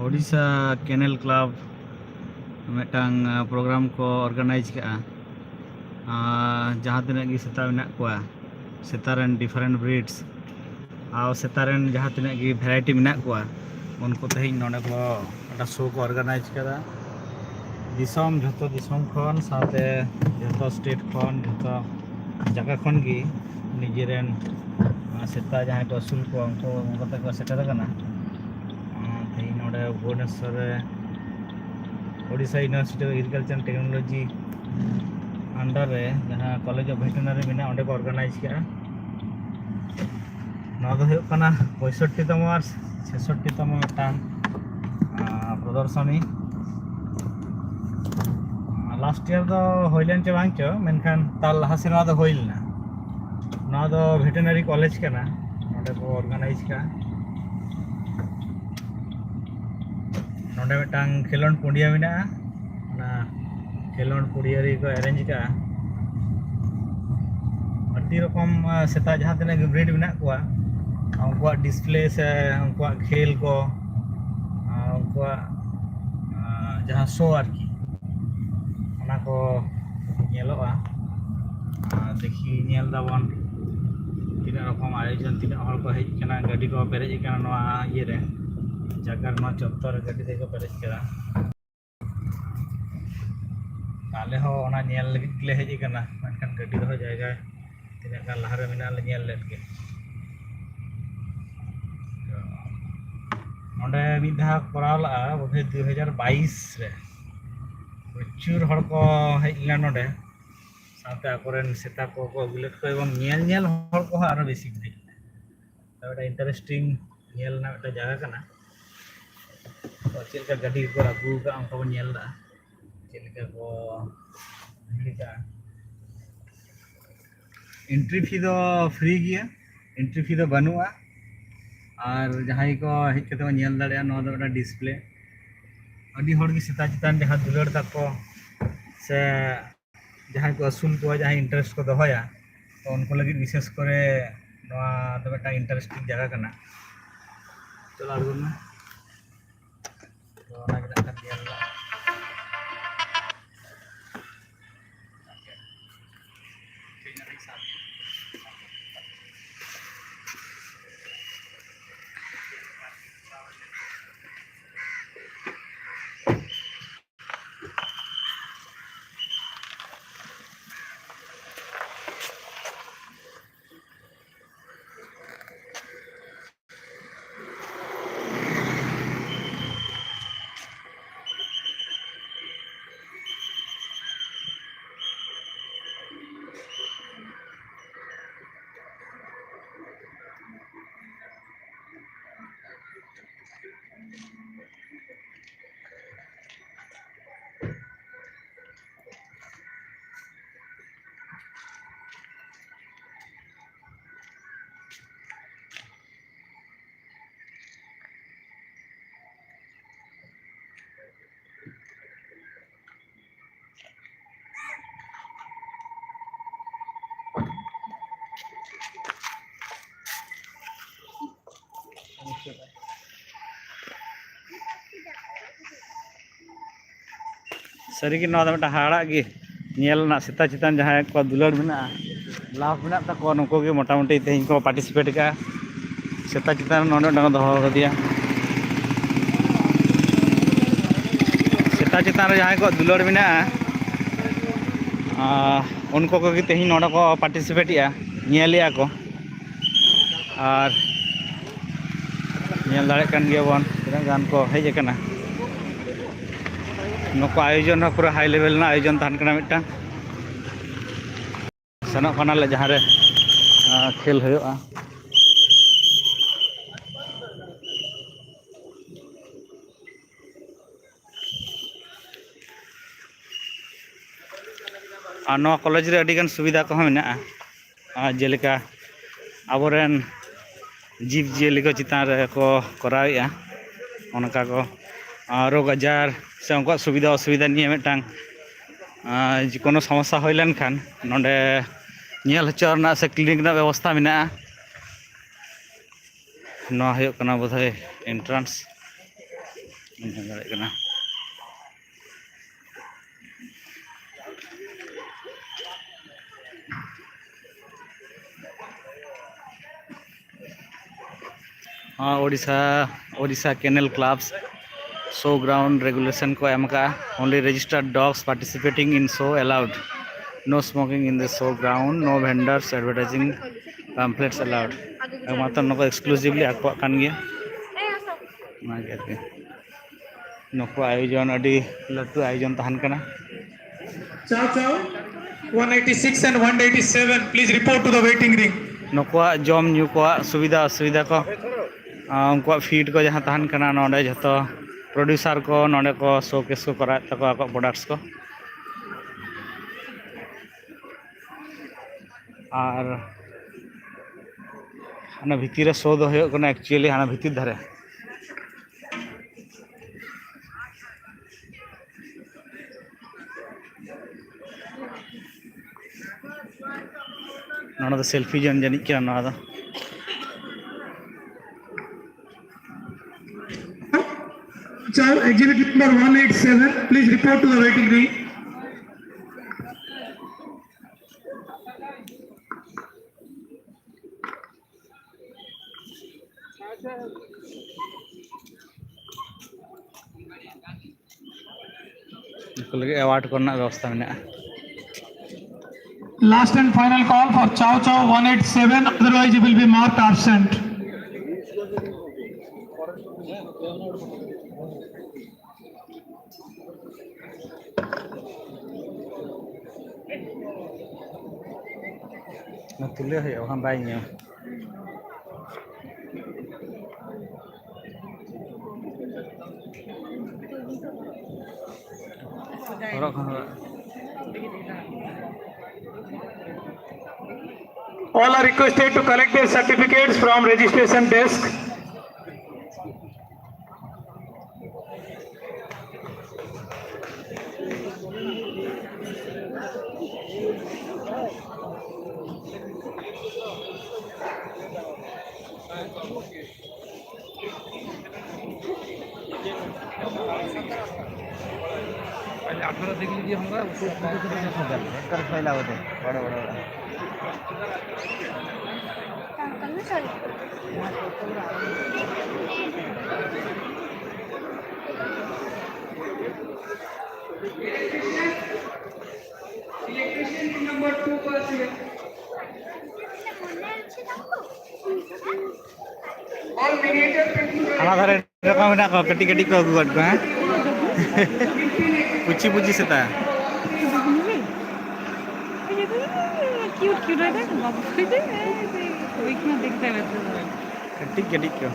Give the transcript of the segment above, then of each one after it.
Odisha canal club मिटांग programme को organise का जहाँ तीन गी सेता मेना कोआ सेतारन डिफरेंट ब्रीड्स आ सेतारन जहाँ तीन गी वैरायटी मेना कोआ उनको तेहिं नोडे को अटा शो को ऑर्गेनाइज करा दिसम जतो दिसम खन साथे जतो स्टेट खन जतो जगह खन गी निजेरेन सेता जहाँ को असूल को उनको को सेटर कना तेहिं नोडे Bhubaneswar Odisha university of agriculture and technology under रे जहाँ कॉलेज ऑफ वेटनरी में अंडे को ऑर्गेनाइज किया ना 65तम और 66तम मिटांग प्रदर्शनी लास्ट ईयर दो होइलेन चे बांग चो मेनखान ताल लहा से ना दो होइलना ना दो वेटनरी कॉलेज के ना अंडे को ऑर्गेनाइज का नोडे मिटांग खेलोन पुंडिया मिना ना खेलोन पुड़ियारी को अरेंज का अति रकम सेता जहाँ तीन ब्रीड में उनको डिस्प्ले से उनको खेल को उनको जहाँ शो आरकी ओना को नेलोगा देखी नेल दाबन तीन रकम आयोजन तीन हर को हेज कना गाड़ी को पेरेज कना नवा ये रे जगह नवा चत्तर गाड़ी दे को पेरेज करा आले हो ओना नेल ले हेज कना मनखान गाड़ी दो जायगा तीन का लहर में ले नेल लेट के नोडे मिधा कराव ला बोधे 2022 रे प्रचुर हर को हेजला नोडे साथे आकोरेन सेता को अगुलेट को एवं नेल हर को आरो बेसी हेज तो इंटरेस्टिंग नेल ना एक जगह कना तो चेलका गाड़ी को आगू का उनको नेल दा चेलका को का एंट्री फी दो फ्री गया एंट्री फी दो बनुआ और जहाँ को हेज कते नेल दाड़े नो दो डिस्प्ले अभी हर की सेता चितान जहाँ दुलड़ तको से जहाँ को असूल को जहाँ इंटरेस्ट को दोहया तो उनको लगी विशेष करे नवा दो बेटा इंटरेस्टिंग जगह करना चलो आगुन में तो ना के नेल सरी की नवा मिटा हाड़ा की नेलना सेता चितान जहाँ को दुलड़ में लाभ में तक नुको के मोटामुटी तेज को पार्टिसिपेट का सेता चितान नोडे दो दिया सेता चितान जहाँ को दुलड़ में उनको को तेज नोडे को पार्टिसिपेट नेलिया को और नेल दाड़े कान गया बन तीन गान को हेज कना नुको आयोजन पूरा हाई लेवल ना आयोजन तहन कना मिटा सनक कना ले जहाँ रे खेल होयोगा और नवा कॉलेज रे अडिगान सुविधा को मेना जेलेका आबोरेन जीव जियली को चितान रे को करावेआ उनका को रोग आजार से उनको सुविधा असुविधा नहीं मिटांग कोनो समस्या हो लेनखान नोडे नेल हचो से क्लिनिक व्यवस्था मेना ᱱᱚᱣᱟ ᱦᱩᱭᱩᱜ ᱠᱟᱱᱟ ᱵᱳধᱦᱚᱭ एंट्रांस ᱧᱮᱞ ᱫᱟᱲᱮᱭᱟᱜ ᱠᱟᱱᱟ। Odisha kennel clubs show ground regulation को एम का only registered dogs participating in show allowed no smoking in the show ground no vendors advertising pamphlets allowed मात्र नको एक्सक्लूसिवली आकोआग कान गया ना के नको आयोजन अडी लटू आयोजन तहन कना Chow Chow 186 and 187 please report to the waiting ring। नुकुआ जम न्यू को सुविधा असुविधा को उनको फीड को जहाँ तहन कना नोडे जतो प्रोड्यूसर को नोडे को शोकेस को करा तको आको प्रोडक्ट्स को और हाना भितर शो दो होयो कना एक्चुअली हाना भितर धारे नोडे तो सेल्फी जन जानिक क्या ना दा Chow exhibit number 187 please report to the waiting ring। लगे अवार्ड करना व्यवस्था में Last and final call for Chow Chow 187 otherwise it will be marked absent। तुले है वहाँ बाई में All are requested to collect their certificates from registration desk। देख लीजिए हमारा फैला होते बड़ा बड़ा इलेक्ट्रिशियन नंबर 2 पर ऑल मिनिएचर हमारा घर रखा हुआ ना कटी कटी को गुड को हैं पूछी पूछी से था क्यूट क्यूट है ना बाबू मुझे वो इतना दिखता है वैसे कटी कटी को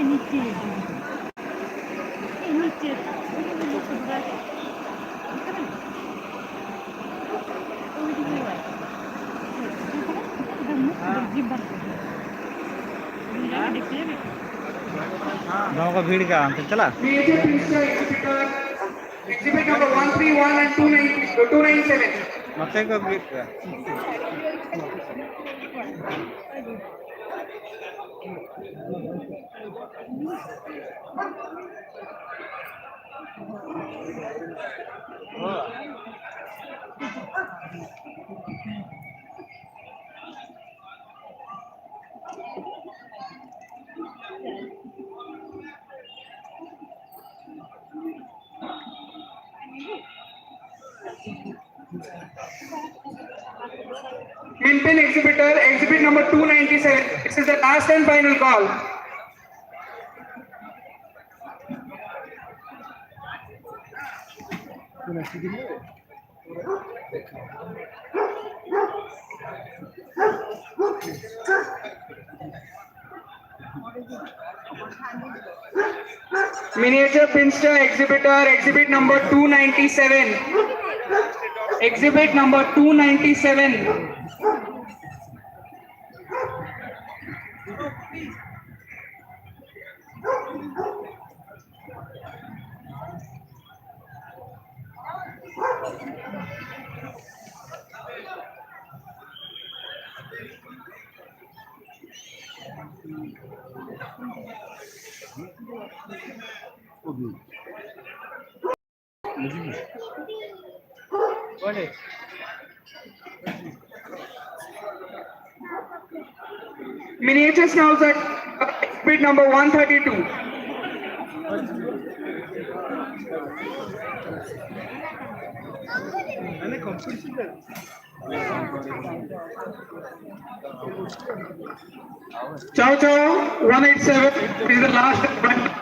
नीचे गाँव का भीड़ का अंत चला एग्जिबिट नंबर 131 and 297 मते का भीड़ का Minpin exhibitor, exhibit number 297. This is the last and final call. Miniature Finster exhibitor, exhibit number 297. Exhibit number 297. Miniature schnauzer, speed number 132. Chow Chow 187 is the last one.